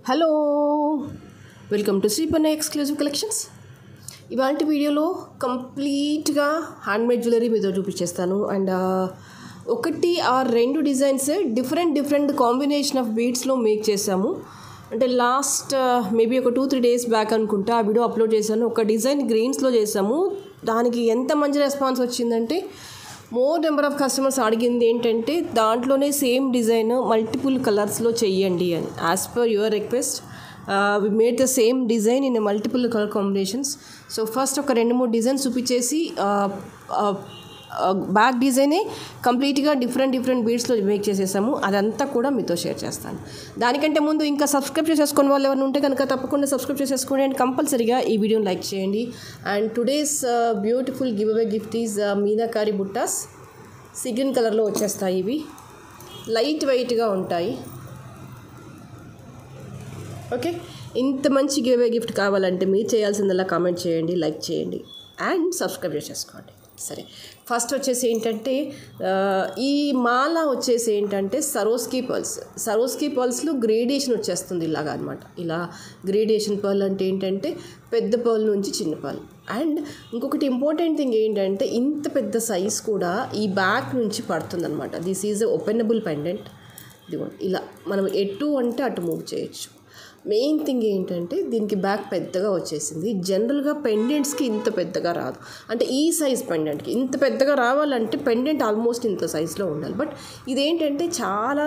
Hello, welcome to Sripanna exclusive collections. ఇవాళ వీడియోలో కంప్లీట్గా హ్యాండ్మేడ్ జ్యువెలరీ మీతో చూపించేస్తాను. అండ్ ఒకటి ఆర్ రెండు డిజైన్స్ డిఫరెంట్ కాంబినేషన్ ఆఫ్ బీడ్స్లో మేక్ చేసాము. అంటే లాస్ట్ మేబీ ఒక 2-3 days బ్యాక్ అనుకుంటా ఆ వీడియో అప్లోడ్ చేశాను. ఒక డిజైన్ గ్రీన్స్లో చేసాము. దానికి ఎంత మంచి రెస్పాన్స్ వచ్చిందంటే మోర్ నెంబర్ ఆఫ్ కస్టమర్స్ అడిగింది ఏంటంటే దాంట్లోనే సేమ్ డిజైన్ మల్టిపుల్ కలర్స్లో చెయ్యండి అని. As per your request we made the same design in multiple colour combinations. So first ఒక 2-3 డిజైన్స్ చూపించేసి బ్యాక్ డిజైనే కంప్లీట్గా డిఫరెంట్ బీడ్స్లో మేక్ చేసేసాము. అదంతా కూడా మీతో షేర్ చేస్తాను. దానికంటే ముందు ఇంకా సబ్స్క్రైబ్ చేసేసుకుని వాళ్ళు ఎవరైనా ఉంటే కనుక తప్పకుండా సబ్స్క్రైబ్ చేసేసుకోండి అండ్ కంపల్సరీగా ఈ వీడియోని లైక్ చేయండి. And today's beautiful giveaway gift is meenakari బుట్టాస్. సిగ్రీన్ కలర్లో వచ్చేస్తాయి. ఇవి లైట్ వెయిట్గా ఉంటాయి. ఓకే, ఇంత మంచి గివ్ అవే గిఫ్ట్ కావాలంటే మీరు చేయాల్సిందల్లా కామెంట్ చేయండి, లైక్ చేయండి అండ్ సబ్స్క్రైబ్ చేసేసుకోండి. సరే, ఫస్ట్ వచ్చేసి ఏంటంటే ఈ మాల వచ్చేసి ఏంటంటే సరోస్కీ పర్ల్స్లో గ్రేడేషన్ వచ్చేస్తుంది ఇలాగా అనమాట. ఇలా గ్రేడేషన్ పర్ల్ అంటే ఏంటంటే పెద్ద పర్ల్ నుంచి చిన్న పర్ల్. అండ్ ఇంకొకటి ఇంపార్టెంట్ థింగ్ ఏంటంటే ఇంత పెద్ద సైజ్ కూడా ఈ బ్యాక్ నుంచి పడుతుంది అనమాట. This is openable pendant. ఇదిగోండి, ఇలా మనం ఎటు అంటే అటు మూవ్ చేయొచ్చు. మెయిన్ థింగ్ ఏంటంటే దీనికి బ్యాక్ పెద్దగా వచ్చేసింది. జనరల్గా పెండెంట్స్కి ఇంత పెద్దగా రాదు. అంటే ఈ సైజ్ పెండెంట్కి ఇంత పెద్దగా రావాలంటే పెండెంట్ ఆల్మోస్ట్ ఇంత సైజులో ఉండాలి. బట్ ఇదేంటంటే చాలా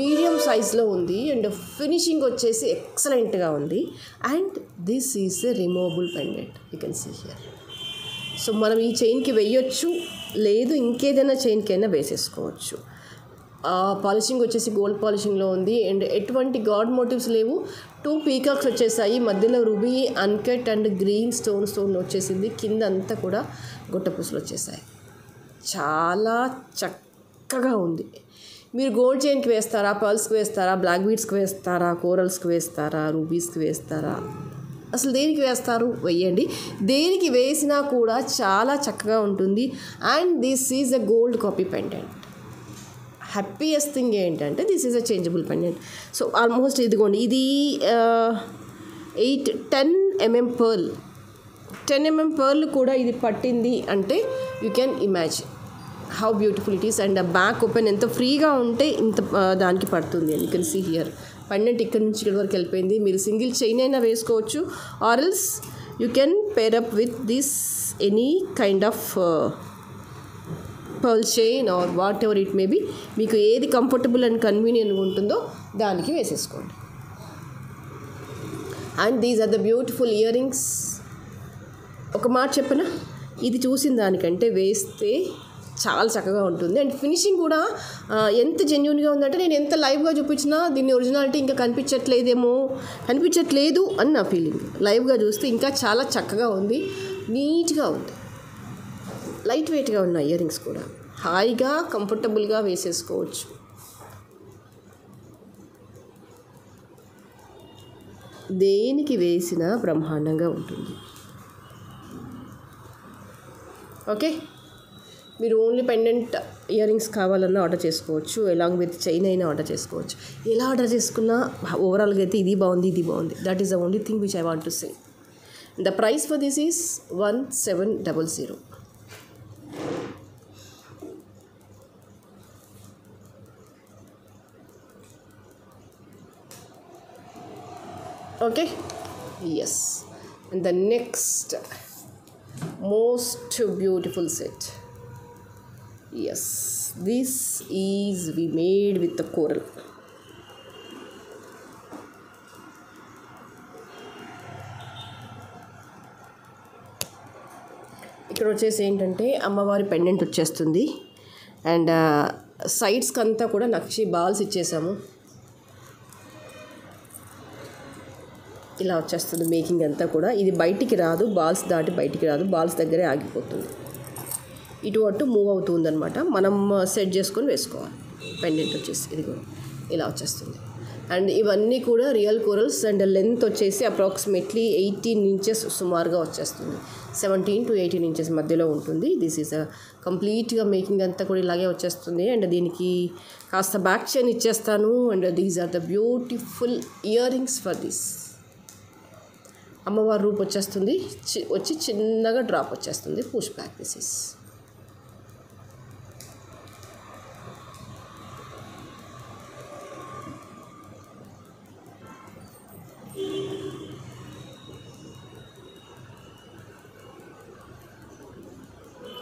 మీడియం సైజ్లో ఉంది అండ్ ఫినిషింగ్ వచ్చేసి ఎక్సలెంట్గా ఉంది. And this is a removable pendant, you can see here. So మనం ఈ చైన్కి వేయొచ్చు, లేదు ఇంకేదైనా చైన్కైనా వేసేసుకోవచ్చు. పాలిషింగ్ వచ్చేసి గోల్డ్ పాలిషింగ్లో ఉంది అండ్ ఎటువంటి గాడ్ మోటివ్స్ లేవు. 2 పీకాక్స్ వచ్చేసాయి. మధ్యలో ruby uncut and green stone వచ్చేసింది. కింద అంతా కూడా గుట్టపూసలు వచ్చేసాయి. చాలా చక్కగా ఉంది. మీరు గోల్డ్ చైన్కి వేస్తారా, పర్ల్స్కి వేస్తారా, బ్లాక్ బీడ్స్కి వేస్తారా, కోరల్స్కి వేస్తారా, రూబీస్కి వేస్తారా, అసలు దేనికి వేస్తారు వేయండి. దేనికి వేసినా కూడా చాలా చక్కగా ఉంటుంది. And this is a gold copy pendant. Happiest thing ఏంటంటే this is a changeable pendant. So almost ఇదిగోండి, ఇది 10 mm పర్ల్. 10 mm పర్ల్ కూడా ఇది పట్టింది అంటే you can imagine how beautiful it is. And back open ఎంత ఫ్రీగా ఉంటే ఇంత దానికి పడుతుంది అని you can see here. Pendant ఇక్కడ నుంచి ఇక్కడ వరకు వెళ్ళిపోయింది. మీరు సింగిల్ చైన్ అయినా వేసుకోవచ్చు or else you can pair up with this any kind of pearl chain or whatever it may be. మీకు ఏది కంఫర్టబుల్ అండ్ కన్వీనియంట్గా ఉంటుందో దానికి వేసేసుకోండి. And these are the beautiful earrings. ఒక మాట చెప్పనా, ఇది చూసిన దానికంటే వేస్తే చాలా చక్కగా ఉంటుంది. అండ్ ఫినిషింగ్ కూడా ఎంత జెన్యూన్గా ఉందంటే నేను ఎంత లైవ్గా చూపించినా దీన్ని ఒరిజినాలిటీ ఇంకా కనిపించట్లేదు అని నా ఫీలింగ్. లైవ్గా చూస్తే ఇంకా చాలా చక్కగా ఉంది, నీట్గా ఉంది. లైట్ వెయిట్గా ఉన్న ఇయర్ రింగ్స్ కూడా హాయిగా కంఫర్టబుల్గా వేసేసుకోవచ్చు. దేనికి వేసినా బ్రహ్మాండంగా ఉంటుంది. ఓకే, మీరు ఓన్లీ పెండెంట్ ఇయర్ రింగ్స్ కావాలన్నా ఆర్డర్ చేసుకోవచ్చు, ఎలాంగ్ విత్ చైన్ అయినా ఆర్డర్ చేసుకోవచ్చు. ఎలా ఆర్డర్ చేసుకున్నా ఓవరాల్గా అయితే ఇది బాగుంది. That is the only thing which I want to say. The price for this is 1700. Okay, yes, and the next most beautiful set. Yes, this is we made with the coral. ఇక్కడ వచ్చేసి ఏంటంటే అమ్మవారి pendant వచ్చేస్తుంది and సైడ్స్కి అంతా కూడా నక్షి balls ఇచ్చేసాము. ఇలా వచ్చేస్తుంది మేకింగ్ అంతా కూడా. ఇది బయటికి రాదు, బాల్స్ దాటి బయటికి రాదు, బాల్స్ దగ్గరే ఆగిపోతుంది. ఇటు అటు మూవ్ అవుతుంది అనమాట. మనం సెట్ చేసుకొని వేసుకోవాలి. పెండెంట్ వచ్చేసి ఇదిగో ఇలా వచ్చేస్తుంది. అండ్ ఇవన్నీ కూడా రియల్ కోరల్స్ అండ్ లెంత్ వచ్చేసి అప్రాక్సిమేట్లీ 18 ఇంచెస్ సుమారుగా వచ్చేస్తుంది. 17 to 18 ఇంచెస్ మధ్యలో ఉంటుంది. దిస్ ఈజ్ కంప్లీట్గా మేకింగ్ అంతా కూడా ఇలాగే వచ్చేస్తుంది. అండ్ దీనికి కాస్త బ్యాక్ చైన్ ఇచ్చేస్తాను. And these are the beautiful earrings for this. అమ్మవారి రూప్ వచ్చేస్తుంది, వచ్చి చిన్నగా డ్రాప్ వచ్చేస్తుంది. Push back this is.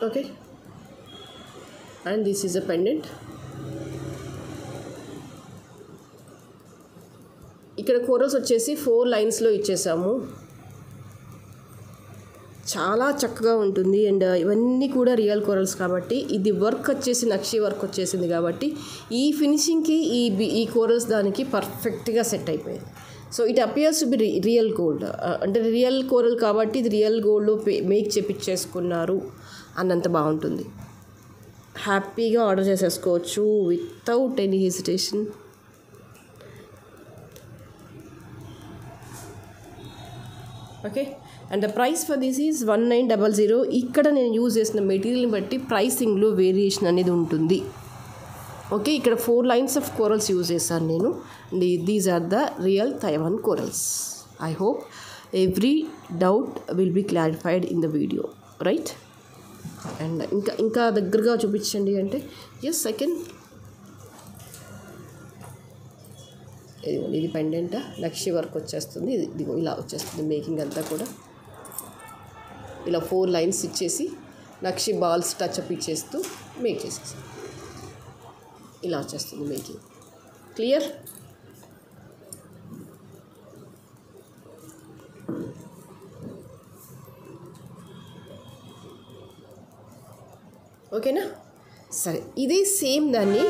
Okay, and this is a pendant. ఇక్కడ కోరల్స్ వచ్చేసి 4 లైన్స్లో ఇచ్చేసాము. చాలా చక్కగా ఉంటుంది. అండ్ ఇవన్నీ కూడా రియల్ కోరల్స్ కాబట్టి ఇది వర్క్ వచ్చేసి నక్షి వర్క్ వచ్చేసింది కాబట్టి ఈ ఫినిషింగ్కి ఈ కోరల్స్ దానికి పర్ఫెక్ట్గా సెట్ అయిపోయింది. So it appears to be real gold. అంటే రియల్ కోరల్ కాబట్టి ఇది రియల్ గోల్డ్లో మేక్ చేపించేసుకున్నారు అన్నంత బాగుంటుంది. హ్యాపీగా ఆర్డర్ చేసేసుకోవచ్చు without any hesitation. Okay, and the price for this is 1900. ఇక్కడ నేను యూజ్ చేసిన మెటీరియల్ని బట్టి ప్రైసింగ్లో వేరియేషన్ అనేది ఉంటుంది. ఓకే, ఇక్కడ 4 లైన్స్ ఆఫ్ కోరల్స్ యూజ్ చేశాను నేను. These are the real Taiwan corals. I hope every doubt will be clarified in the video, right? And ఇంకా దగ్గరగా చూపించండి అంటే ఎస్ సెకండ్ ఇది పెండెంట్ నక్షి వర్క్ వచ్చేస్తుంది. ఇది ఇలా వచ్చేస్తుంది మేకింగ్ అంతా కూడా. ఇలా 4 లైన్స్ ఇచ్చేసి నక్షి బాల్స్ టచ్అప్ ఇచ్చేస్తూ మేక్ చేసేసి ఇలా వచ్చేస్తుంది మేకింగ్. క్లియర్? ఓకేనా? సరే, ఇదే సేమ్ దాన్ని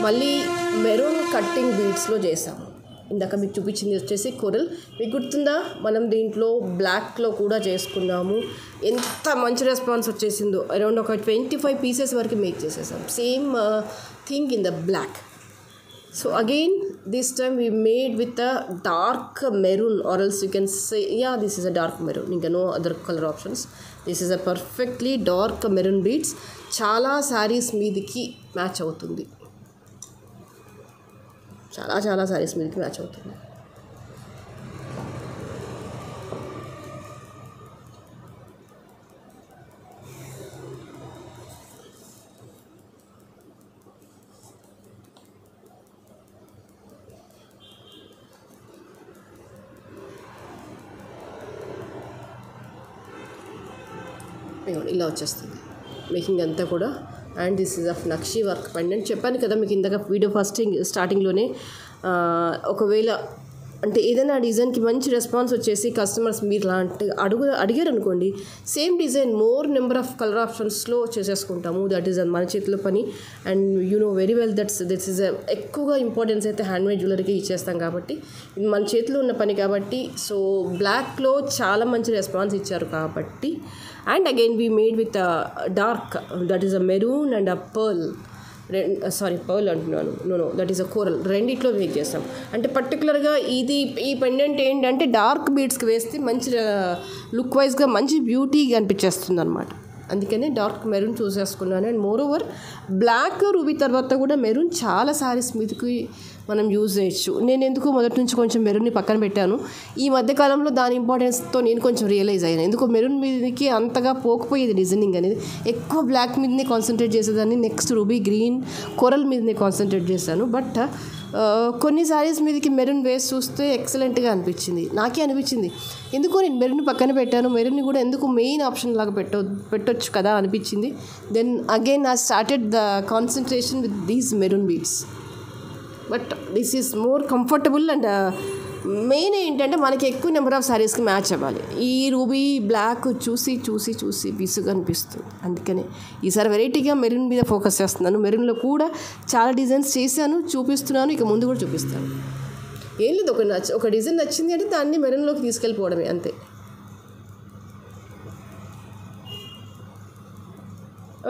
మళ్ళీ మెరూన్ కట్టింగ్ బీడ్స్లో చేసాము. ఇందాక మీకు చూపించింది వచ్చేసి కోరల్. మీకు గుర్తుందా, మనం దీంట్లో బ్లాక్లో కూడా చేసుకున్నాము. ఎంత మంచి రెస్పాన్స్ వచ్చేసిందో. అరౌండ్ ఒక 25 పీసెస్ వరకు మేక్ చేసేసాం. Same thing in the black. So again this time we made with a dark maroon, or else you can say yeah, this is a dark maroon. Inga no other color options. This is a perfectly dark maroon beads. Chala sarees meediki match avutundi. Chala sarees meediki match avutundi. ఇలా వచ్చేస్తుంది making అంతా కూడా. And this is of nakshi work pendant. చెప్పాను కదా మీకు ఇందాక video స్టార్టింగ్లోనే. ఒకవేళ అంటే ఏదైనా డిజైన్కి మంచి రెస్పాన్స్ వచ్చేసి కస్టమర్స్ మీరు లాంటి అడిగారు అనుకోండి, same design more number of colour ఆప్షన్స్లో చేసేసుకుంటాము. దట్ ఈస్ మన చేతిలో పని. And you know very well this is ఎక్కువగా ఇంపార్టెన్స్ అయితే హ్యాండ్మేడ్ జ్యువెలరీకి ఇచ్చేస్తాం కాబట్టి ఇది మన చేతిలో ఉన్న పని కాబట్టి. సో బ్లాక్లో చాలా మంచి రెస్పాన్స్ ఇచ్చారు కాబట్టి. And again we made with dark, that is a maroon and a pearl. Pearl అంటున్నాను, no that is a coral. రెండిట్లో మేక్ చేస్తాం. అంటే పర్టికులర్గా ఈ పెండెంట్ ఏంటంటే డార్క్ బీడ్స్కి వేస్తే మంచి లుక్ వైజ్గా మంచి బ్యూటీగా అనిపించేస్తుంది అనమాట. అందుకనే డార్క్ మెరూన్ చూస్ చేసుకున్నాను. And moreover black ruby తర్వాత కూడా మెరూన్ చాలా సారీస్ మీదకి మనం యూజ్ చేయొచ్చు. నేను ఎందుకు మొదటి నుంచి కొంచెం మెరూన్ని పక్కన పెట్టాను. ఈ మధ్యకాలంలో దాని ఇంపార్టెన్స్తో నేను కొంచెం రియలైజ్ అయ్యాను. ఎందుకు మెరూన్ మీదకి అంతగా పోకపోయేది డిజైనింగ్ అనేది. ఎక్కువ బ్లాక్ మీదనే కాన్సన్ట్రేట్ చేసేదాన్ని. నెక్స్ట్ రూబీ గ్రీన్ కోరల్ మీదనే కాన్సన్ట్రేట్ చేశాను. బట్ కొన్ని సారీస్ మీదకి మెరూన్ వేసి చూస్తే ఎక్సలెంట్గా అనిపించింది. నాకే అనిపించింది ఎందుకో నేను మెరూన్ పక్కన పెట్టాను, మెరూన్ని కూడా ఎందుకు మెయిన్ ఆప్షన్ లాగా పెట్టొచ్చు కదా అనిపించింది. Then again I started the concentration with these maroon beads. But this is more comfortable. And main ఏంటంటే మనకి ఎక్కువ నెంబర్ ఆఫ్ సారీస్కి మ్యాచ్ అవ్వాలి. ఈ రూబీ బ్లాక్ చూసి చూసి చూసి విసుగు అనిపిస్తుంది. అందుకనే ఈసారి వెరైటీగా మెరూన్ మీద ఫోకస్ చేస్తున్నాను. మెరూన్లో కూడా చాలా డిజైన్స్ చేశాను, చూపిస్తున్నాను. ఇక ముందు కూడా చూపిస్తాను. ఏం లేదు, ఒక డిజైన్ నచ్చింది అంటే దాన్ని మెరూన్లోకి తీసుకెళ్ళిపోవడమే అంతే.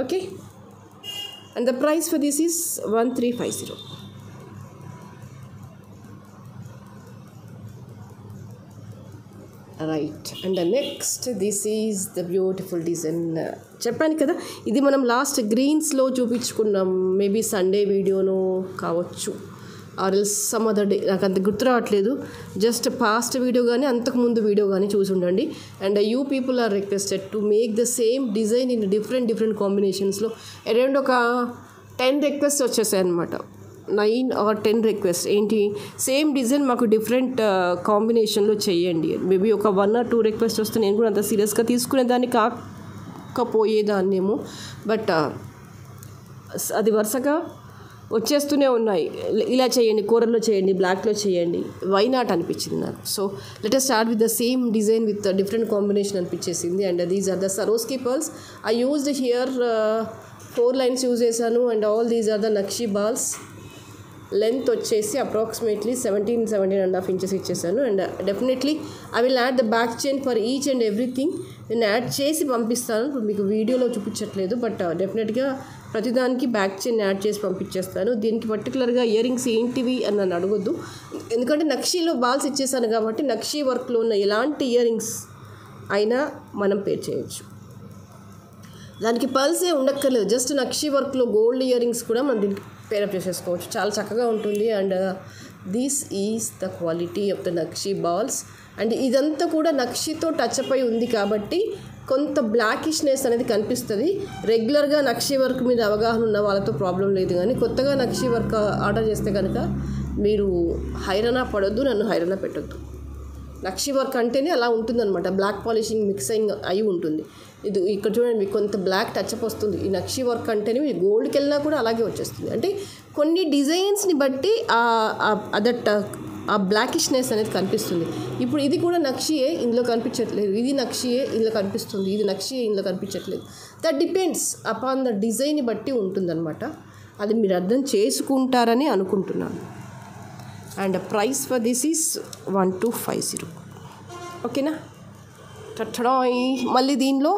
Okay, and the price for this is 1350. Right. And next this is the beautiful design. చెప్పాను కదా, ఇది మనం లాస్ట్ గ్రీన్స్లో చూపించుకున్నాం. మేబీ సండే వీడియోను కావచ్చు, or else some other day, నాకు అంత గుర్తు రావట్లేదు. జస్ట్ పాస్ట్ వీడియో కానీ అంతకుముందు వీడియో కానీ చూసి ఉండండి. And you people are requested to make the same design in different కాంబినేషన్స్లో. అరౌండ్ ఒక 10 రిక్వెస్ట్ వచ్చేసాయి అనమాట. 9 or 10 రిక్వెస్ట్. ఏంటి, సేమ్ డిజైన్ మాకు డిఫరెంట్ కాంబినేషన్లో చేయండి. మేబీ ఒక 1 or 2 రిక్వెస్ట్ వస్తే నేను కూడా అంత సీరియస్గా తీసుకునేదాన్ని కాకపోయేదాన్నేమో. బట్ అది వరుసగా వచ్చేస్తూనే ఉన్నాయి. ఇలా చేయండి, కూరల్లో చేయండి, బ్లాక్లో చేయండి, వై నాట్ అనిపించింది నాకు. So let us start with the same design with different combination అనిపించేసింది. And these are the Swarovski pearls. I used here 4 lines use చేశాను. And all these are the nakshi balls. Length వచ్చేసి approximately 17.5 inches ఇచ్చేసాను. And definitely I will add the back chain for each and everything. నేను add చేసి పంపిస్తాను, ఇప్పుడు మీకు వీడియోలో చూపించట్లేదు. బట్ డెఫినెట్గా ప్రతిదానికి బ్యాక్ చైన్ యాడ్ చేసి పంపించేస్తాను. దీనికి పర్టికులర్గా ఇయర్ రింగ్స్ ఏంటివి అని నన్ను అడగొద్దు, ఎందుకంటే నక్షీలో బాల్స్ ఇచ్చేసాను కాబట్టి నక్షీ వర్క్లో ఉన్న ఎలాంటి ఇయర్ రింగ్స్ అయినా మనం పేర్ చేయొచ్చు. దానికి పర్ల్సే ఉండక్కర్లేదు, జస్ట్ నక్షీ వర్క్లో గోల్డ్ ఇయర్ రింగ్స్ కూడా మనం దీనికి పేరప్ చేసేసుకోవచ్చు. చాలా చక్కగా ఉంటుంది. And this is the quality of the nakshi balls. And ఇదంతా కూడా నక్షితో టచ్ అప్ అయి ఉంది కాబట్టి కొంత బ్లాకిష్నెస్ అనేది కనిపిస్తుంది. రెగ్యులర్గా నక్షీ వర్క్ మీద అవగాహన ఉన్న వాళ్ళతో ప్రాబ్లం లేదు, కానీ కొత్తగా నక్షీ వర్క్ ఆర్డర్ చేస్తే కనుక మీరు హైరానా పడొద్దు, నన్ను హైరానా పెట్టొద్దు. నక్షీ వర్క్ అంటేనే అలా ఉంటుందన్నమాట, బ్లాక్ పాలిషింగ్ మిక్సింగ్ అయి ఉంటుంది. ఇది ఇక్కడ చూడండి, మీకు కొంత బ్లాక్ టచ్అప్ వస్తుంది. ఈ నక్షీ వర్క్ అంటేనే మీరు గోల్డ్కి వెళ్ళినా కూడా అలాగే వచ్చేస్తుంది. అంటే కొన్ని డిజైన్స్ని బట్టి దట్ ఆ బ్లాకిష్నెస్ అనేది కనిపిస్తుంది. ఇప్పుడు ఇది కూడా నక్షియే, ఇందులో కనిపించట్లేదు. ఇది నక్షియే, ఇందులో కనిపిస్తుంది. ఇది నక్షియే, ఇందులో కనిపించట్లేదు. దట్ డిపెండ్స్ అపాన్ ద డిజైన్ని బట్టి ఉంటుందన్నమాట. అది మీరు అర్థం చేసుకుంటారని అనుకుంటున్నాను. And price for this is 1250. ఓకేనా. మళ్ళీ దీనిలో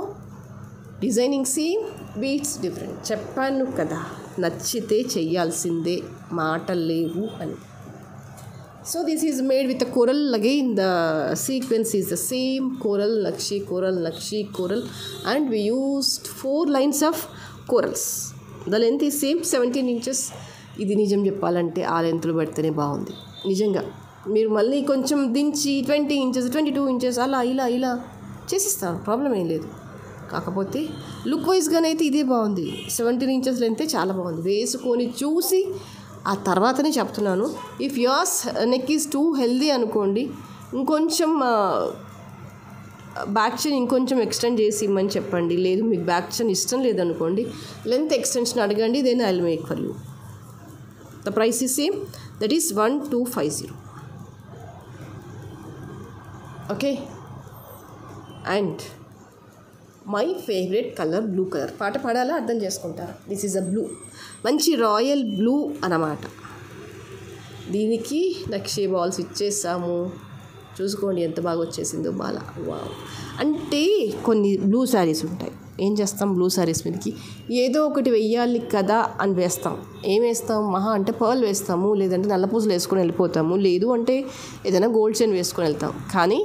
డిజైనింగ్ సేమ్, బీట్స్ డిఫరెంట్. చెప్పాను కదా, నచ్చితే చెయ్యాల్సిందే, మాటలు లేవు అని. So this is made with a coral. Again the sequence is the same, coral నక్షి, కోరల్ నక్షి, coral. And we used 4 lines of corals. The length is same, 17 inches. ఇది నిజం చెప్పాలంటే ఆ లెంత్లో పెడితేనే బాగుంది నిజంగా. మీరు మళ్ళీ కొంచెం దించి 20 inches, 22 inches అలా ఇలా చేసిస్తాను, ప్రాబ్లం ఏం లేదు. కాకపోతే లుక్ వైజ్గానైతే ఇదే బాగుంది. 17 inches లెంతే చాలా బాగుంది. వేసుకొని చూసి ఆ తర్వాతనే చెప్తున్నాను. If yours neck is two healthy అనుకోండి, ఇంకొంచెం బ్యాక్ చైన్ ఇంకొంచెం ఎక్స్టెండ్ చేసి ఇమ్మని చెప్పండి. లేదు మీకు బ్యాక్ చైన్ ఇష్టం లేదనుకోండి, లెంత్ ఎక్స్టెన్షన్ అడగండి, then I will make for you. The price is same, that is 1250. Okay. And my favourite colour blue colour. పాట పాడాలా అర్థం చేసుకుంటారా? దిస్ ఈజ్ అ బ్లూ, మంచి రాయల్ బ్లూ అన్నమాట. దీనికి నక్షీ బాల్స్ ఇచ్చేసాము. చూసుకోండి ఎంత బాగా వచ్చేసిందో బాల. వావ్. అంటే కొన్ని బ్లూ శారీస్ ఉంటాయి, ఏం చేస్తాం, బ్లూ శారీస్ మీదకి ఏదో ఒకటి వెయ్యాలి కదా అని వేస్తాం. ఏం వేస్తాం, మహా అంటే పర్ల్ వేస్తాము, లేదంటే నల్ల పూసలు వేసుకొని వెళ్ళిపోతాము, లేదు అంటే ఏదైనా గోల్డ్ చైన్ వేసుకొని వెళ్తాం. కానీ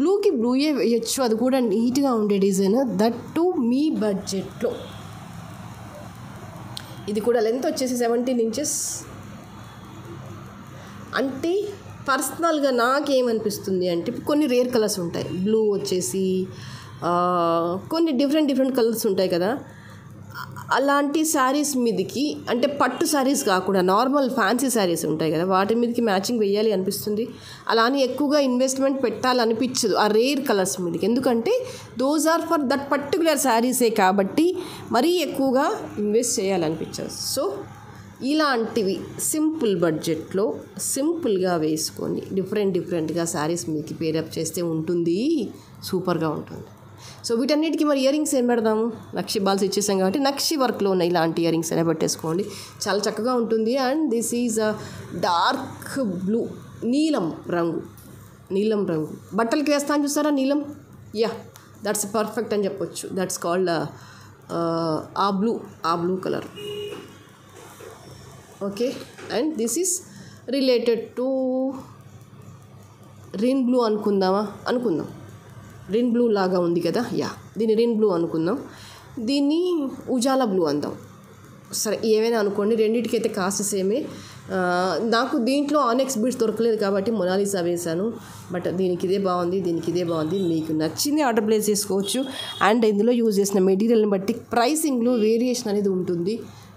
బ్లూకి బ్లూయే వేయచ్చు, అది కూడా నీట్గా ఉండే డిజైన్, దట్ టు మీ బడ్జెట్లో. ఇది కూడా లెంత్ వచ్చేసి 17 inches. అంటే పర్సనల్గా నాకేమనిపిస్తుంది అంటే, కొన్ని రేర్ కలర్స్ ఉంటాయి, బ్లూ వచ్చేసి కొన్ని డిఫరెంట్ కలర్స్ ఉంటాయి కదా, అలాంటి శారీస్ మీదకి, అంటే పట్టు శారీస్ కాకుండా నార్మల్ ఫ్యాన్సీ శారీస్ ఉంటాయి కదా, వాటి మీదకి మ్యాచింగ్ వేయాలి అనిపిస్తుంది. అలా అని ఎక్కువగా ఇన్వెస్ట్మెంట్ పెట్టాలనిపించదు ఆ రేర్ కలర్స్ మీదకి, ఎందుకంటే those are for that particular శారీసే కాబట్టి మరీ ఎక్కువగా ఇన్వెస్ట్ చేయాలనిపించదు. సో ఇలాంటివి సింపుల్ బడ్జెట్లో సింపుల్గా వేసుకొని డిఫరెంట్గా శారీస్ మీదకి పేరప్ చేస్తే ఉంటుంది, సూపర్గా ఉంటుంది. సో వీటన్నిటికీ మరి ఇయర్ రింగ్స్ ఏం పెడదాము, నక్షి బాల్స్ ఇచ్చేసాం కాబట్టి నక్షి వర్క్లో ఉన్న ఇలాంటి ఇయర్ రింగ్స్ అయినా పెట్టేసుకోండి, చాలా చక్కగా ఉంటుంది. And this is a dark blue, నీలం రంగు బట్టలకి వేస్తాను చూస్తారా నీలం, యా దట్స్ పర్ఫెక్ట్ అని చెప్పొచ్చు. That's called a blue colour. Okay. And this is related to Rin blue అనుకుందాం. రిన్ బ్లూ లాగా ఉంది కదా, దీన్ని రిన్ బ్లూ అనుకుందాం, దీన్ని ఉజాలా బ్లూ అందాం. సరే ఏమైనా అనుకోండి, రెండింటికైతే కాస్ట్ సేమే. నాకు దీంట్లో ఆనెక్స్ బీడ్స్ దొరకలేదు కాబట్టి మొనాలిసా వేశాను. బట్ దీనికి ఇదే బాగుంది, దీనికి ఇదే బాగుంది. మీకు నచ్చింది ఆర్డర్ ప్లేస్ చేసుకోవచ్చు. అండ్ ఇందులో యూజ్ చేసిన మెటీరియల్ని బట్టి ప్రైసింగ్లో వేరియేషన్ అనేది ఉంటుంది.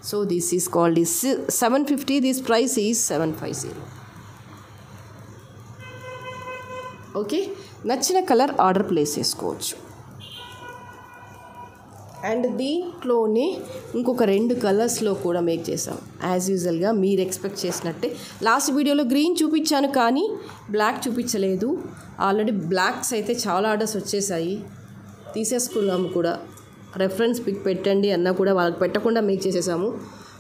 So this is called is 750, this price is 750. Okay, నచ్చిన కలర్ ఆర్డర్ ప్లేస్ చేసుకోవచ్చు. అండ్ దీంట్లోనే ఇంకొక 2 కలర్స్లో కూడా మేక్ చేసాం. యాజ్ యూజువల్గా మీరు ఎక్స్పెక్ట్ చేసినట్టే. లాస్ట్ వీడియోలో గ్రీన్ చూపించాను కానీ బ్లాక్ చూపించలేదు. ఆల్రెడీ బ్లాక్స్ అయితే చాలా ఆర్డర్స్ వచ్చేసాయి, తీసేసుకున్నాము కూడా. రెఫరెన్స్ పిక్ పెట్టండి అన్నా కూడా వాళ్ళకి పెట్టకుండా మేక్ చేసేసాము.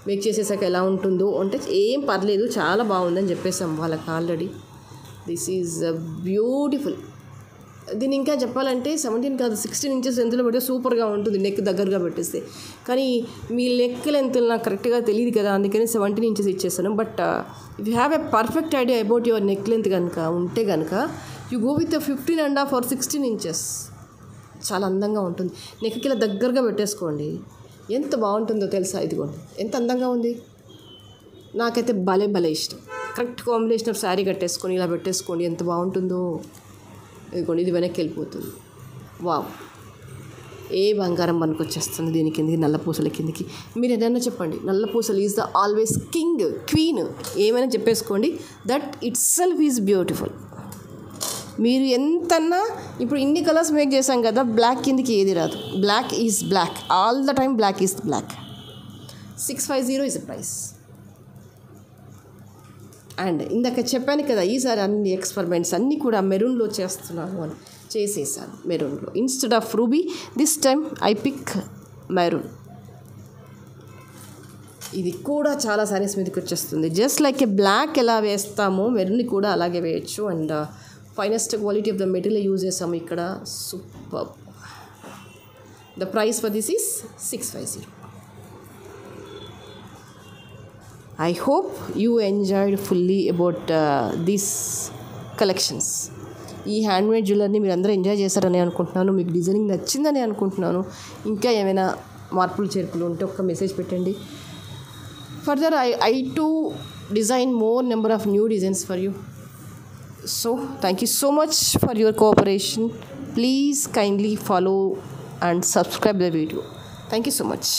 మేక్ చేసేసాక ఎలా ఉంటుందో అంటే ఏం పర్లేదు, చాలా బాగుందని చెప్పేసాము వాళ్ళకి ఆల్రెడీ. This is beautiful. దీన్ని ఇంకా చెప్పాలంటే 17 కాదు 16 ఇంచెస్ లెంత్లో పెడితే సూపర్గా ఉంటుంది, నెక్ దగ్గరగా పెట్టేస్తే. కానీ మీ నెక్ లెంత్ నాకు కరెక్ట్గా తెలియదు కదా, అందుకని 17 ఇంచెస్ ఇచ్చేస్తాను. But if you have a perfect idea about your neck length కనుక ఉంటే కనుక you go with 15.5 or 16 inches. చాలా అందంగా ఉంటుంది. నెక్కి ఇలా దగ్గరగా పెట్టేసుకోండి, ఎంత బాగుంటుందో తెలుసా. ఇదిగోండి ఎంత అందంగా ఉంది, నాకైతే భలే భలే ఇష్టం. కరెక్ట్ కాంబినేషన్ ఆఫ్ శారీ కట్టేసుకొని ఇలా పెట్టేసుకోండి, ఎంత బాగుంటుందో. ఇదిగోండి ఇది వెనక్కి వెళ్ళిపోతుంది. వావ్, ఏ బంగారం పనికొచ్చేస్తుంది దీని కిందకి, నల్ల పూసల కిందకి. మీరు ఏదైనా చెప్పండి, నల్ల పూసలు is the always king, queen, ఏమైనా చెప్పేసుకోండి. That itself is beautiful. మీరు ఎంతన్నా ఇప్పుడు ఇన్ని కలర్స్ మేక్ చేశాం కదా, బ్లాక్ కిందకి ఏది రాదు. Black is black, all the time black is black. 650 is the price. And ఇందాక చెప్పాను కదా, ఈసారి అన్ని ఎక్స్పెరిమెంట్స్ అన్నీ కూడా మెరూన్లో చేస్తున్నాను అని చేసేసాను. మెరూన్లో instead of ruby this time I pick maroon. ఇది కూడా చాలా సారీస్ మీదకి వచ్చేస్తుంది. జస్ట్ లైక్ ఏ బ్లాక్ ఎలా వేస్తామో మెరూన్ని కూడా అలాగే వేయచ్చు. And finest quality of the material use చేసాము ఇక్కడ. Super. The price for this is 650. I hope you enjoyed fully about these collections. ఈ హ్యాండ్మేడ్ జ్యువెలరీని మీరు అందరూ ఎంజాయ్ చేశారని అనుకుంటున్నాను. మీకు డిజైనింగ్ నచ్చిందని అనుకుంటున్నాను. ఇంకా ఏమైనా మార్పులు చేర్పులు ఉంటే ఒక్క మెసేజ్ పెట్టండి. Further I to design more number of new designs for you. So thank you so much for your cooperation. Please kindly follow and subscribe the video. Thank you so much.